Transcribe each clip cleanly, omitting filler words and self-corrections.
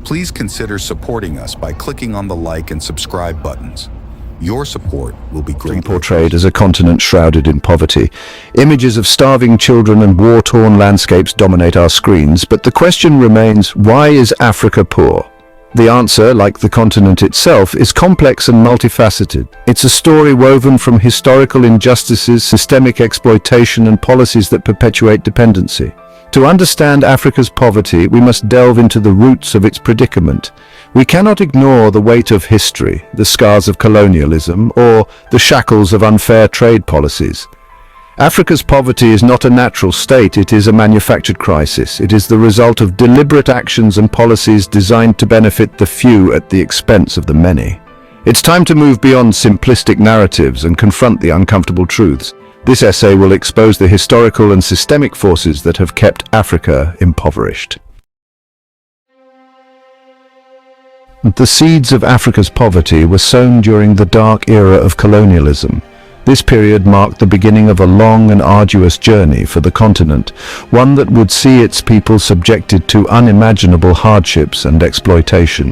Please consider supporting us by clicking on the like and subscribe buttons. Your support will be greatly Portrayed as a continent shrouded in poverty. Images of starving children and war-torn landscapes dominate our screens, but the question remains, why is Africa poor? The answer, like the continent itself, is complex and multifaceted. It's a story woven from historical injustices, systemic exploitation, and policies that perpetuate dependency. To understand Africa's poverty, we must delve into the roots of its predicament. We cannot ignore the weight of history, the scars of colonialism, or the shackles of unfair trade policies. Africa's poverty is not a natural state, it is a manufactured crisis. It is the result of deliberate actions and policies designed to benefit the few at the expense of the many. It's time to move beyond simplistic narratives and confront the uncomfortable truths. This essay will expose the historical and systemic forces that have kept Africa impoverished. The seeds of Africa's poverty were sown during the dark era of colonialism. This period marked the beginning of a long and arduous journey for the continent, one that would see its people subjected to unimaginable hardships and exploitation.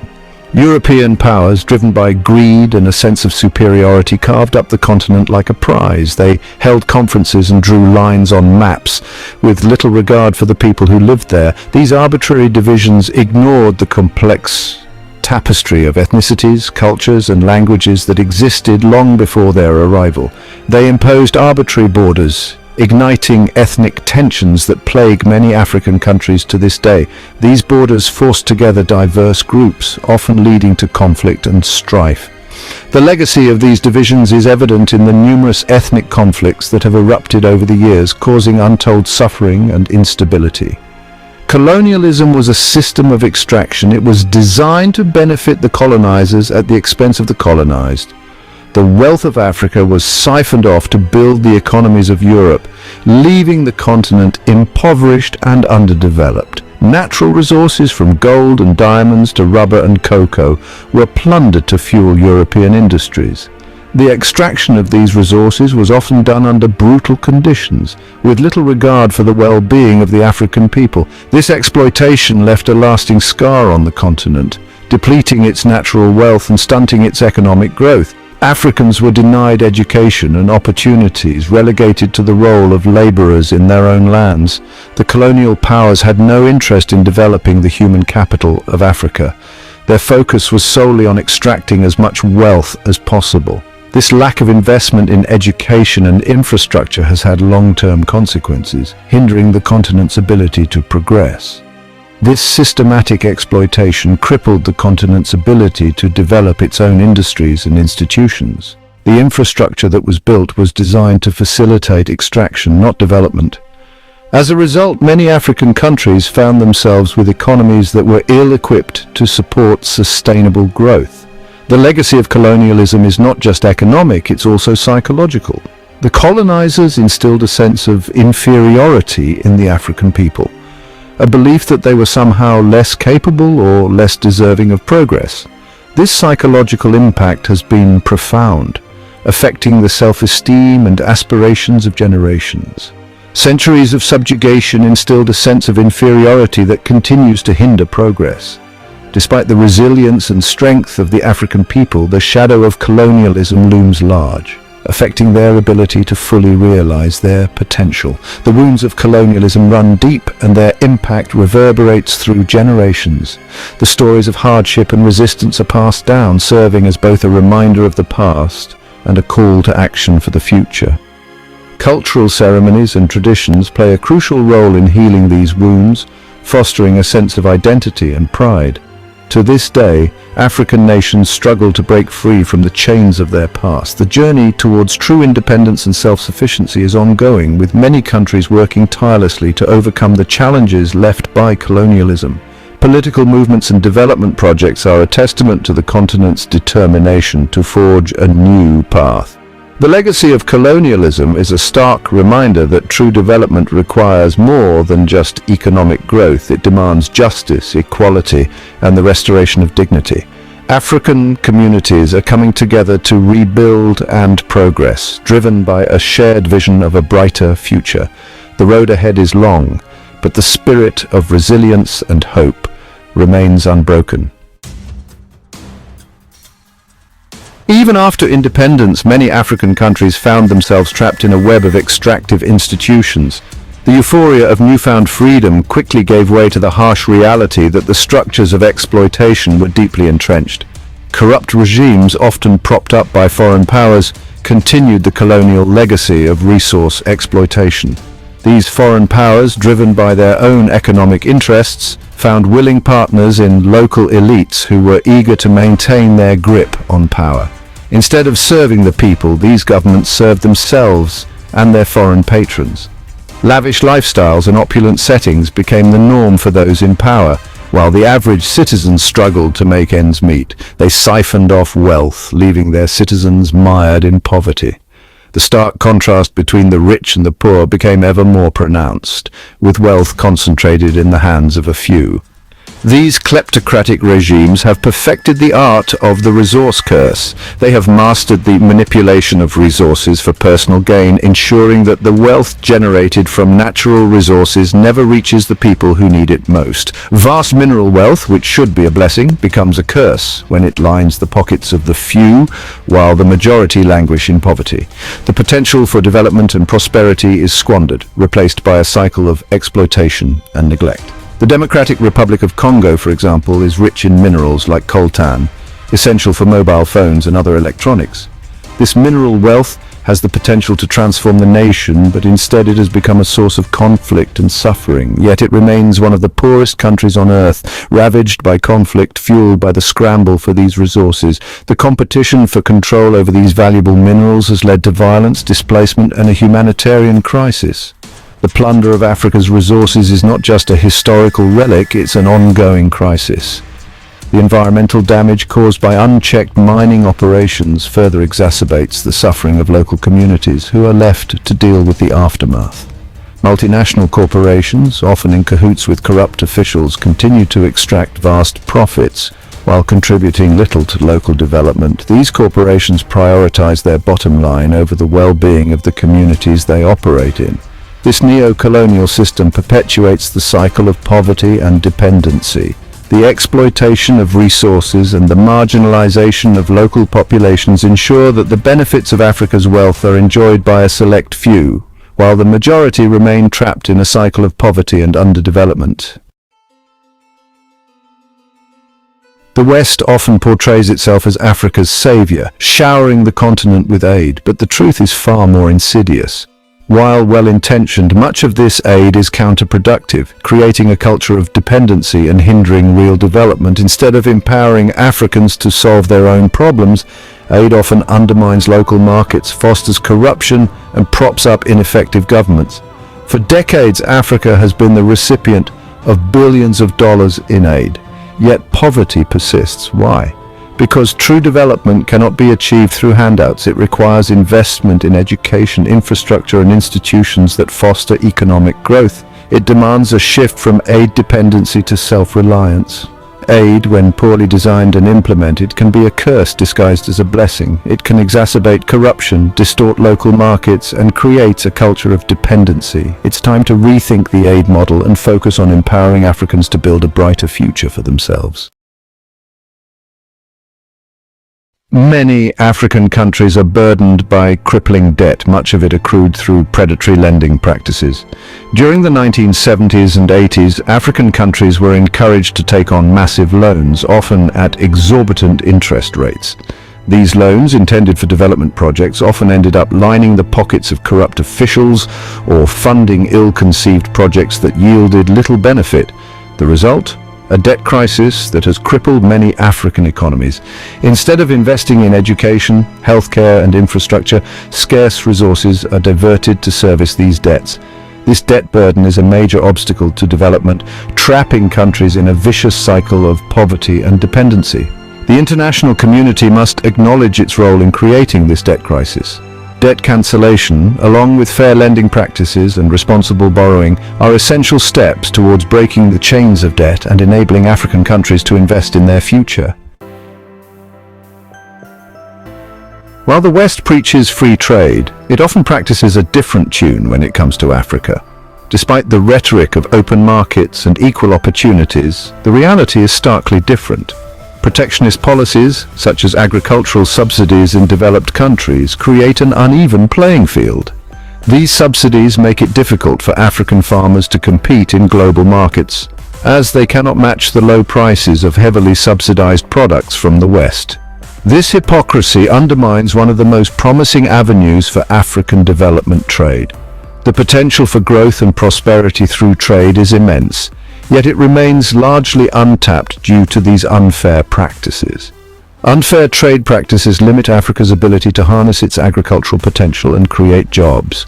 European powers, driven by greed and a sense of superiority, carved up the continent like a prize. They held conferences and drew lines on maps, with little regard for the people who lived there. These arbitrary divisions ignored the complex tapestry of ethnicities, cultures, and languages that existed long before their arrival. They imposed arbitrary borders, igniting ethnic tensions that plague many African countries to this day. These borders forced together diverse groups, often leading to conflict and strife. The legacy of these divisions is evident in the numerous ethnic conflicts that have erupted over the years, causing untold suffering and instability. Colonialism was a system of extraction. It was designed to benefit the colonizers at the expense of the colonized. The wealth of Africa was siphoned off to build the economies of Europe, leaving the continent impoverished and underdeveloped. Natural resources from gold and diamonds to rubber and cocoa were plundered to fuel European industries. The extraction of these resources was often done under brutal conditions, with little regard for the well-being of the African people. This exploitation left a lasting scar on the continent, depleting its natural wealth and stunting its economic growth. Africans were denied education and opportunities, relegated to the role of laborers in their own lands. The colonial powers had no interest in developing the human capital of Africa. Their focus was solely on extracting as much wealth as possible. This lack of investment in education and infrastructure has had long-term consequences, hindering the continent's ability to progress. This systematic exploitation crippled the continent's ability to develop its own industries and institutions. The infrastructure that was built was designed to facilitate extraction, not development. As a result, many African countries found themselves with economies that were ill-equipped to support sustainable growth. The legacy of colonialism is not just economic, it's also psychological. The colonizers instilled a sense of inferiority in the African people, a belief that they were somehow less capable or less deserving of progress. This psychological impact has been profound, affecting the self-esteem and aspirations of generations. Centuries of subjugation instilled a sense of inferiority that continues to hinder progress. Despite the resilience and strength of the African people, the shadow of colonialism looms large, affecting their ability to fully realize their potential. The wounds of colonialism run deep, and their impact reverberates through generations. The stories of hardship and resistance are passed down, serving as both a reminder of the past and a call to action for the future. Cultural ceremonies and traditions play a crucial role in healing these wounds, fostering a sense of identity and pride. To this day, African nations struggle to break free from the chains of their past. The journey towards true independence and self-sufficiency is ongoing, with many countries working tirelessly to overcome the challenges left by colonialism. Political movements and development projects are a testament to the continent's determination to forge a new path. The legacy of colonialism is a stark reminder that true development requires more than just economic growth. It demands justice, equality, and the restoration of dignity. African communities are coming together to rebuild and progress, driven by a shared vision of a brighter future. The road ahead is long, but the spirit of resilience and hope remains unbroken. Even after independence, many African countries found themselves trapped in a web of extractive institutions. The euphoria of newfound freedom quickly gave way to the harsh reality that the structures of exploitation were deeply entrenched. Corrupt regimes, often propped up by foreign powers, continued the colonial legacy of resource exploitation. These foreign powers, driven by their own economic interests, found willing partners in local elites who were eager to maintain their grip on power. Instead of serving the people, these governments served themselves and their foreign patrons. Lavish lifestyles and opulent settings became the norm for those in power, while the average citizen struggled to make ends meet. They siphoned off wealth, leaving their citizens mired in poverty. The stark contrast between the rich and the poor became ever more pronounced, with wealth concentrated in the hands of a few. These kleptocratic regimes have perfected the art of the resource curse. They have mastered the manipulation of resources for personal gain, ensuring that the wealth generated from natural resources never reaches the people who need it most. Vast mineral wealth, which should be a blessing, becomes a curse when it lines the pockets of the few, while the majority languish in poverty. The potential for development and prosperity is squandered, replaced by a cycle of exploitation and neglect. The Democratic Republic of Congo, for example, is rich in minerals like coltan, essential for mobile phones and other electronics. This mineral wealth has the potential to transform the nation, but instead it has become a source of conflict and suffering. Yet it remains one of the poorest countries on earth, ravaged by conflict fueled by the scramble for these resources. The competition for control over these valuable minerals has led to violence, displacement, and a humanitarian crisis. The plunder of Africa's resources is not just a historical relic, it's an ongoing crisis. The environmental damage caused by unchecked mining operations further exacerbates the suffering of local communities who are left to deal with the aftermath. Multinational corporations, often in cahoots with corrupt officials, continue to extract vast profits while contributing little to local development. These corporations prioritize their bottom line over the well-being of the communities they operate in. This neo-colonial system perpetuates the cycle of poverty and dependency. The exploitation of resources and the marginalization of local populations ensure that the benefits of Africa's wealth are enjoyed by a select few, while the majority remain trapped in a cycle of poverty and underdevelopment. The West often portrays itself as Africa's savior, showering the continent with aid, but the truth is far more insidious. While well-intentioned, much of this aid is counterproductive, creating a culture of dependency and hindering real development. Instead of empowering Africans to solve their own problems, aid often undermines local markets, fosters corruption, and props up ineffective governments. For decades, Africa has been the recipient of billions of dollars in aid, yet poverty persists. Why? Because true development cannot be achieved through handouts. It requires investment in education, infrastructure, and institutions that foster economic growth. It demands a shift from aid dependency to self-reliance. Aid, when poorly designed and implemented, can be a curse disguised as a blessing. It can exacerbate corruption, distort local markets, and create a culture of dependency. It's time to rethink the aid model and focus on empowering Africans to build a brighter future for themselves. Many African countries are burdened by crippling debt, much of it accrued through predatory lending practices. During the 1970s and 80s, African countries were encouraged to take on massive loans, often at exorbitant interest rates. These loans, intended for development projects, often ended up lining the pockets of corrupt officials or funding ill-conceived projects that yielded little benefit. The result? A debt crisis that has crippled many African economies. Instead of investing in education, healthcare, and infrastructure, scarce resources are diverted to service these debts. This debt burden is a major obstacle to development, trapping countries in a vicious cycle of poverty and dependency. The international community must acknowledge its role in creating this debt crisis. Debt cancellation, along with fair lending practices and responsible borrowing, are essential steps towards breaking the chains of debt and enabling African countries to invest in their future. While the West preaches free trade, it often practices a different tune when it comes to Africa. Despite the rhetoric of open markets and equal opportunities, the reality is starkly different. Protectionist policies, such as agricultural subsidies in developed countries, create an uneven playing field. These subsidies make it difficult for African farmers to compete in global markets, as they cannot match the low prices of heavily subsidized products from the West. This hypocrisy undermines one of the most promising avenues for African development trade. The potential for growth and prosperity through trade is immense, yet it remains largely untapped due to these unfair practices. Unfair trade practices limit Africa's ability to harness its agricultural potential and create jobs.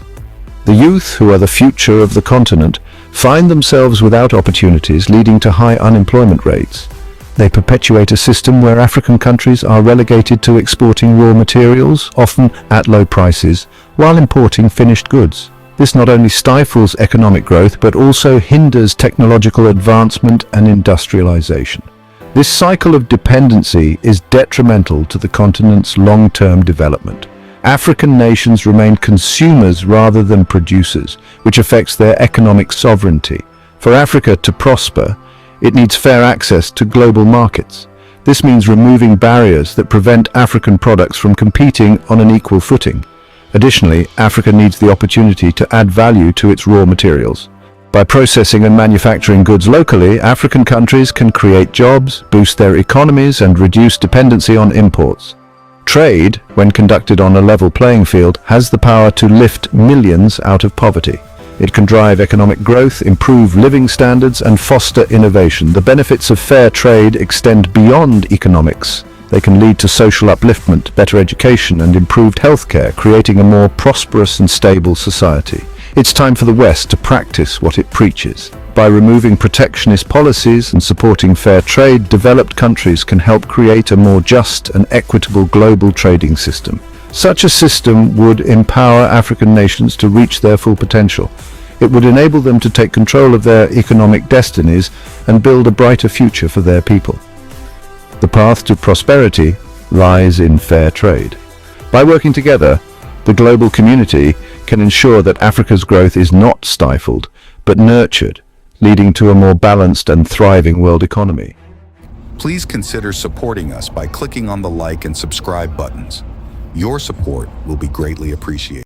The youth, who are the future of the continent, find themselves without opportunities, leading to high unemployment rates. They perpetuate a system where African countries are relegated to exporting raw materials, often at low prices, while importing finished goods. This not only stifles economic growth, but also hinders technological advancement and industrialization. This cycle of dependency is detrimental to the continent's long-term development. African nations remain consumers rather than producers, which affects their economic sovereignty. For Africa to prosper, it needs fair access to global markets. This means removing barriers that prevent African products from competing on an equal footing. Additionally, Africa needs the opportunity to add value to its raw materials. By processing and manufacturing goods locally, African countries can create jobs, boost their economies, and reduce dependency on imports. Trade, when conducted on a level playing field, has the power to lift millions out of poverty. It can drive economic growth, improve living standards, and foster innovation. The benefits of fair trade extend beyond economics. They can lead to social upliftment, better education, and improved healthcare, creating a more prosperous and stable society. It's time for the West to practice what it preaches. By removing protectionist policies and supporting fair trade, developed countries can help create a more just and equitable global trading system. Such a system would empower African nations to reach their full potential. It would enable them to take control of their economic destinies and build a brighter future for their people. The path to prosperity lies in fair trade. By working together, the global community can ensure that Africa's growth is not stifled, but nurtured, leading to a more balanced and thriving world economy. Please consider supporting us by clicking on the like and subscribe buttons. Your support will be greatly appreciated.